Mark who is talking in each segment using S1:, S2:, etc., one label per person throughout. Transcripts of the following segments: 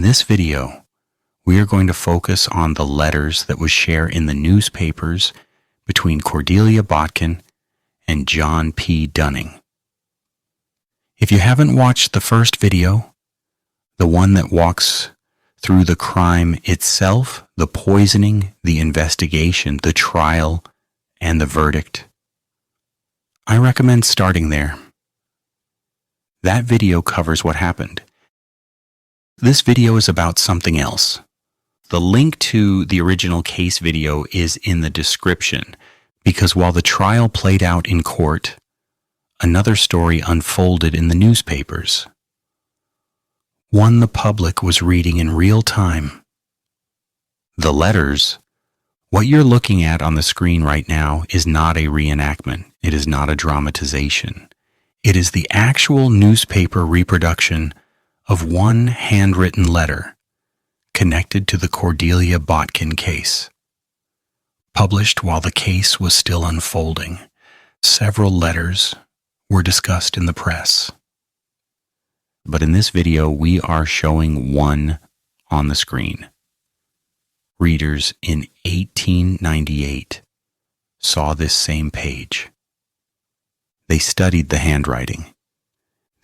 S1: this video, we are going to focus on the letters that would share in the newspapers between Cordelia Botkin and John P. Dunning. If you haven't watched the first video, the one that walks through the crime itself, the poisoning, the investigation, the trial, and the verdict, I recommend starting there. That video covers what happened. This video is about something else. The link to the original case video is in the description because while the trial played out in court, another story unfolded in the newspapers. One the public was reading in real time. The letters, what you're looking at on the screen right now, is not a reenactment. It is not a dramatization. It is the actual newspaper reproduction of one handwritten letter connected to the Cordelia Botkin case. Published while the case was still unfolding, several letters were discussed in the press. But in this video, we are showing one on the screen. Readers in 1898 saw this same page. They studied the handwriting.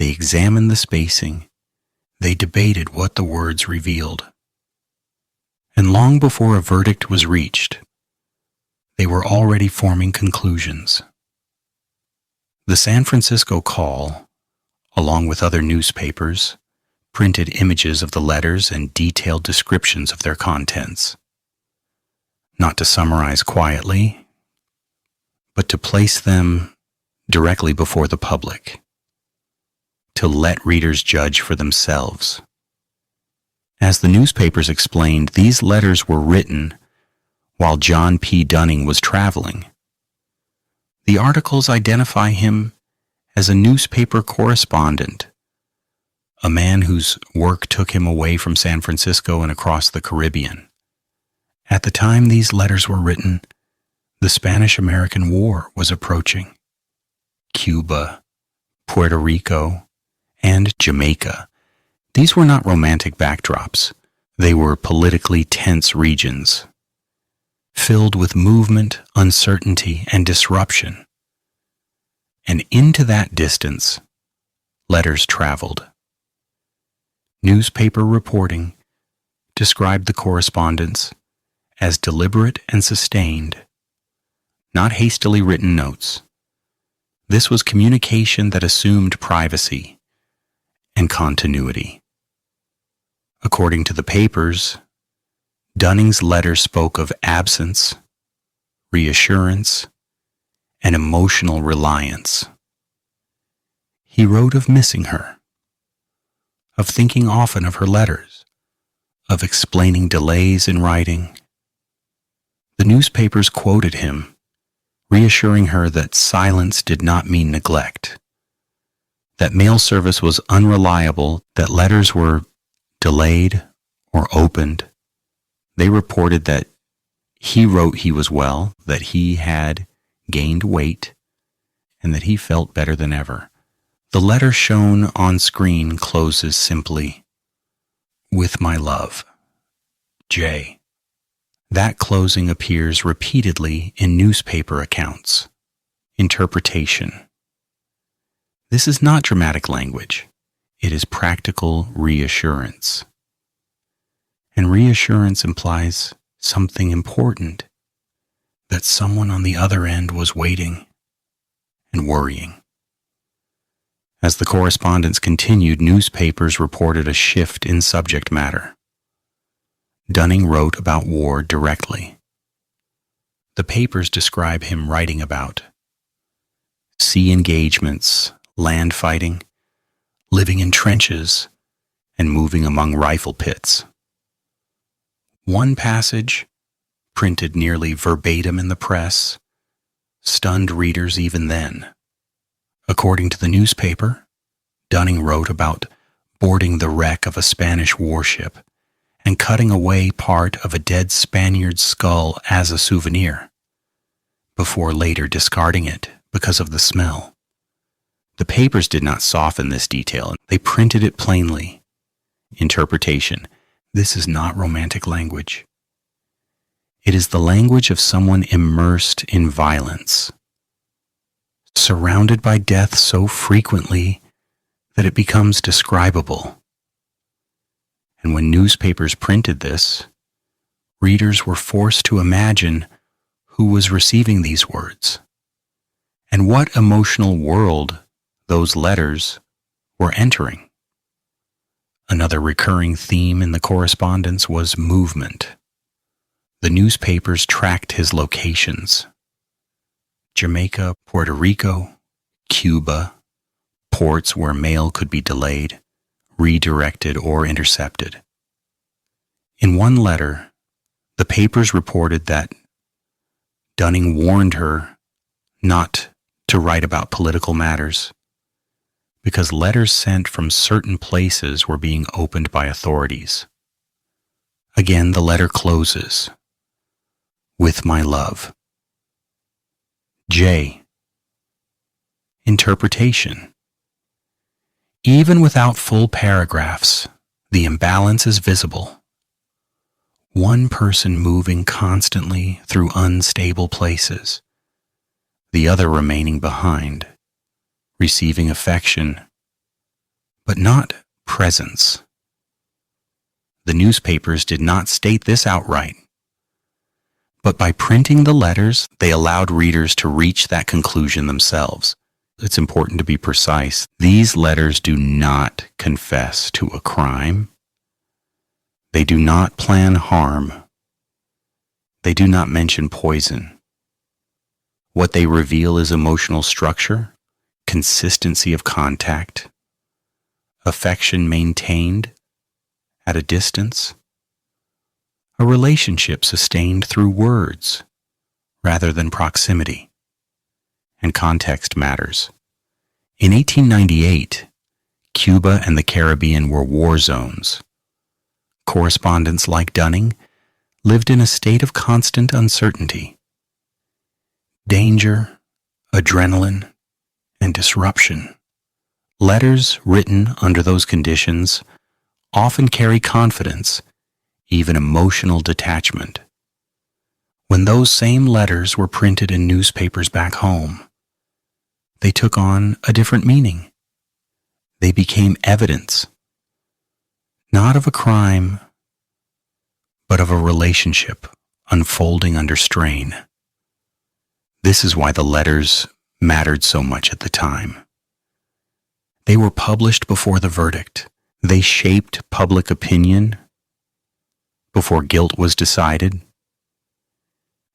S1: They examined the spacing. They debated what the words revealed. And long before a verdict was reached, they were already forming conclusions. The San Francisco Call, along with other newspapers, printed images of the letters and detailed descriptions of their contents. Not to summarize quietly, but to place them directly before the public, to let readers judge for themselves. As the newspapers explained, these letters were written while John P. Dunning was traveling. The articles identify him as a newspaper correspondent, a man whose work took him away from San Francisco and across the Caribbean. At the time these letters were written, the Spanish-American War was approaching. Cuba, Puerto Rico, and Jamaica. These were not romantic backdrops. They were politically tense regions, filled with movement, uncertainty, and disruption. And into that distance, letters traveled. Newspaper reporting described the correspondence as deliberate and sustained, not hastily written notes. This was communication that assumed privacy and continuity. According to the papers, Dunning's letter spoke of absence, reassurance, and emotional reliance. He wrote of missing her, of thinking often of her letters, of explaining delays in writing. The newspapers quoted him, reassuring her that silence did not mean neglect, that mail service was unreliable, that letters were delayed or opened. They reported that he wrote he was well, that he had gained weight, and that he felt better than ever. The letter shown on screen closes simply, "With my love, J." That closing appears repeatedly in newspaper accounts. Interpretation. This is not dramatic language. It is practical reassurance. And reassurance implies something important, that someone on the other end was waiting and worrying. As the correspondence continued, newspapers reported a shift in subject matter. Dunning wrote about war directly. The papers describe him writing about sea engagements, land fighting, living in trenches, and moving among rifle pits. One passage, printed nearly verbatim in the press, stunned readers even then. According to the newspaper, Dunning wrote about boarding the wreck of a Spanish warship and cutting away part of a dead Spaniard's skull as a souvenir, before later discarding it because of the smell. The papers did not soften this detail. They printed it plainly. Interpretation. This is not romantic language. It is the language of someone immersed in violence, surrounded by death so frequently that it becomes describable. And when newspapers printed this, readers were forced to imagine who was receiving these words and what emotional world those letters were entering. Another recurring theme in the correspondence was movement. The newspapers tracked his locations: Jamaica, Puerto Rico, Cuba, ports where mail could be delayed, redirected, or intercepted. In one letter, the papers reported that Dunning warned her not to write about political matters because letters sent from certain places were being opened by authorities. Again, the letter closes, "With my love." J. Interpretation. Even without full paragraphs, the imbalance is visible. One person moving constantly through unstable places, the other remaining behind, receiving affection, but not presence. The newspapers did not state this outright, but by printing the letters, they allowed readers to reach that conclusion themselves. It's important to be precise. These letters do not confess to a crime. They do not plan harm. They do not mention poison. What they reveal is emotional structure, consistency of contact, affection maintained at a distance, a relationship sustained through words rather than proximity, and context matters. In 1898, Cuba and the Caribbean were war zones. Correspondents like Dunning lived in a state of constant uncertainty. Danger, adrenaline, and disruption. Letters written under those conditions often carry confidence, even emotional detachment. When those same letters were printed in newspapers back home, they took on a different meaning. They became evidence, not of a crime, but of a relationship unfolding under strain. This is why the letters mattered so much at the time. They were published before the verdict. They shaped public opinion before guilt was decided.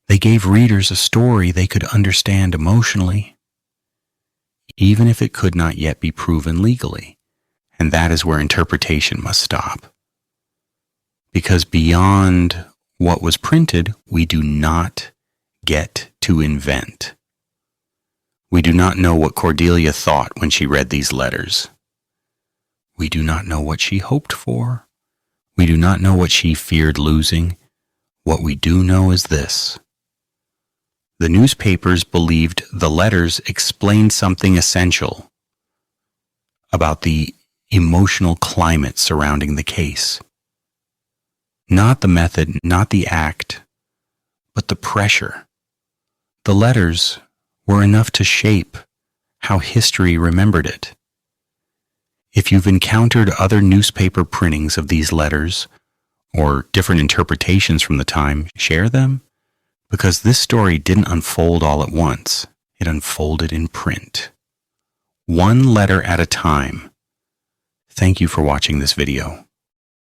S1: They gave readers a story they could understand emotionally, even if it could not yet be proven legally. And that is where interpretation must stop. Because beyond what was printed, we do not get to invent. We do not know what Cordelia thought when she read these letters. We do not know what she hoped for. We do not know what she feared losing. What we do know is this: the newspapers believed the letters explained something essential about the emotional climate surrounding the case. Not the method, not the act, but the pressure. The letters were enough to shape how history remembered it. If you've encountered other newspaper printings of these letters or different interpretations from the time, share them, because this story didn't unfold all at once. It unfolded in print, one letter at a time. Thank you for watching this video.